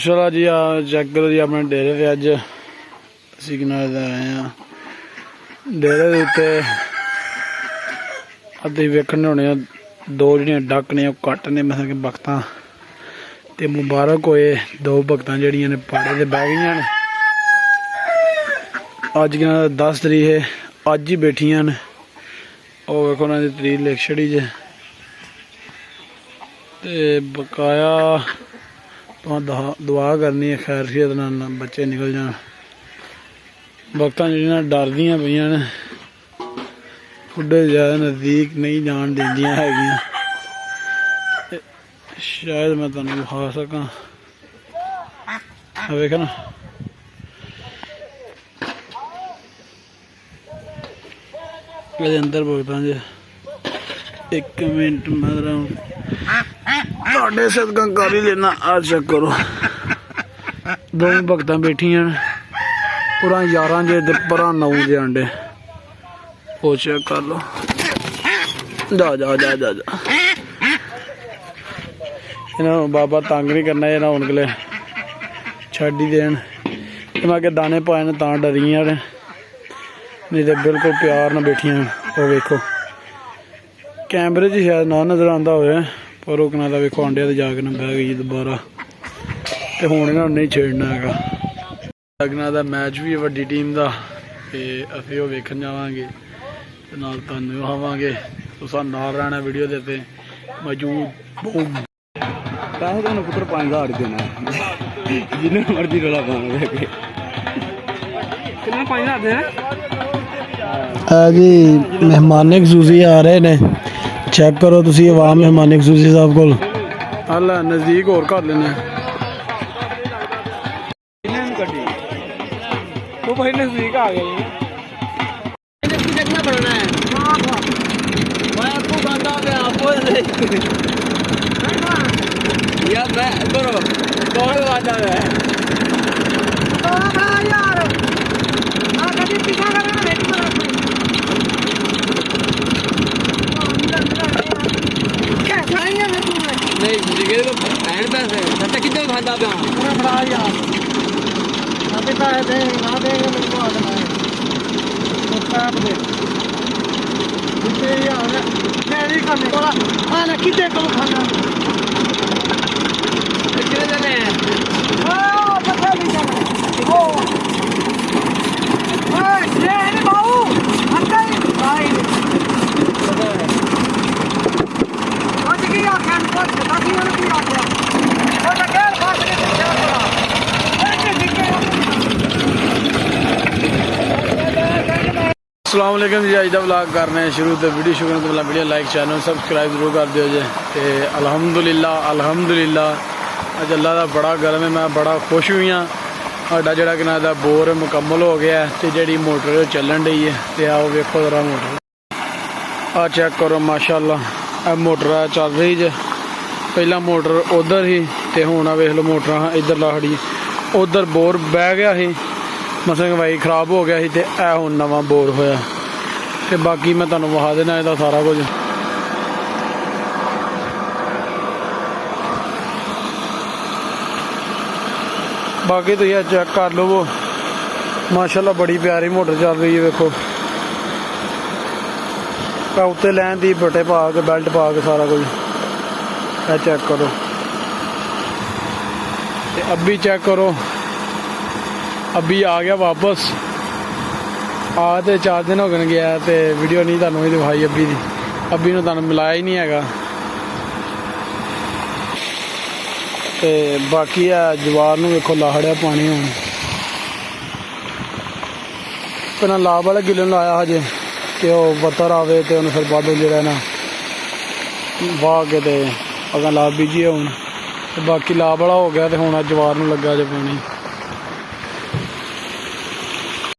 चलो जी आ चेक करो जी अपने डेरे पे अज असी किनारे आए हैं डेरे के उत्ते अभी वेखने होने दो जड़ियाँ डक ने कट ने मतलब कि बखत तो मुबारक होए दो भगत जड़ियाँ ने पाड़े से बह गई ने अज 10 तरीक है अज ही बैठिया ने और वेखो उन्होंने तरीक लिख छड़ी जे ते बकाया तो दुआ करनी है खैरियत नाल बच्चे निकल जान वक्त जड़ियाँ डरदियाँ पईयां ने बुढ़े ज़्यादा नज़दीक नहीं जान देंदियां हैगियां शायद मैं तुहानू विखा सकां वेख ना ये अंदर भगतां जे एक मिनट मैं तुहाडे सदका कर ही लेना आ चेक करो दोवें भगतां बैठियां पूरा 11 जे ते परा 9 जे अंडे वो चेक कर लो जा जा जा जा जा इन्होंने बाबा तंग नहीं करना ये हूँ अगले छड़ ही देन मैं अगर दाने पाए ने तां डरियां ने नहीं तो बिल्कुल प्यार न बैठिया वो वेखो कैमरे च शायद ना नज़र आता हो पर वो कनाल वेखो आंडे तो जाके ना बह गई दोबारा तो हूँ इन्होंने नहीं छेड़ना है लगना का मैच भी वड्डी टीम का तो असीं वो वेखन जावांगे ते नाल तुहानूं विखावांगे तुसां नाल रहना वीडियो दे ते मौजूद पैसे तो पुत्र 5000 देना जिन्हें मर्जी रोला पाना कितना 5000 देना जी मेहमान खसूसी आ रहे ने चेक करो तुसी आवाम मेहमान खसूसी साहब को हल नज़दीक और कर लेने वो भाई नजदीक आ गए बनना है मैं आपको गांधा पे आपको यार मैं करो कौन गांधा है यार आ कभी पीछा करना रेडी बना क्या खाएंगे मैं तुम्हें नहीं मुझे तो पैन पैसे सत्ता कितना खादा पे पूरा बड़ा यार अभी पैसे दे ना देंगे मेरे को आना है तो पैप दे मैं नहीं करने वाला खाना कितने को खाना कितने जने हैं पता नहीं जाना ओ ये है बाबू अंदर भाई पता है आज की आंखें पर बाकी वाले की आंखें और लगा बात के चला अस्सलाम वालेकुम जी अज का व्लॉग करने शुरू तो वीडियो शुरू तो पहले वीडियो लाइक चैनल सबसक्राइब जरूर कर दियो जे ते अल्हम्दुलिल्लाह अज अल्लाह का बड़ा गर्म है मैं बड़ा खुश हुई हाँ साडा जिहड़ा कि नाम बोर मुकम्मल हो गया तो जी मोटर चलन रही है तो आओ वेखो जरा मोटर आ चेक करो माशाअल्लाह मोटर चल रही जे पहला मोटर उधर ही तो हुण वेख लो मोटर इधर ला खड़ी उधर बोर बह गया ही मसलन वाई खराब हो गया तो यह हूँ नवा बोर होया तो बाकी मैं तुहानूं विखा देना इसदा सारा कुछ बाकी तो यह चेक कर लो वो माशाल्लाह बड़ी प्यारी मोटर चल रही है वेखो उत्ते लैन दी बटे पा के बेल्ट पा के सारा कुछ यह चेक करो ते अभी चेक करो अभी आ गया वापस आ तो 4 दिन हो गए गया तो वीडियो नहीं तुहानूं दिखाई अभी दी अभी ने तुहानूं मिलाया ही नहीं है तो बाकी है जवार नूं वेखो लाहड़िया पानी हुण पहला लाभ वाले गिले लाया हजे कि वह बतर आवे तो उन्हें फिर बाद जो ना वाह के अगर लाभ बीजिए हूँ बाकी लाभ वाला हो गया तो हूँ जवार नूं लगा जे पानी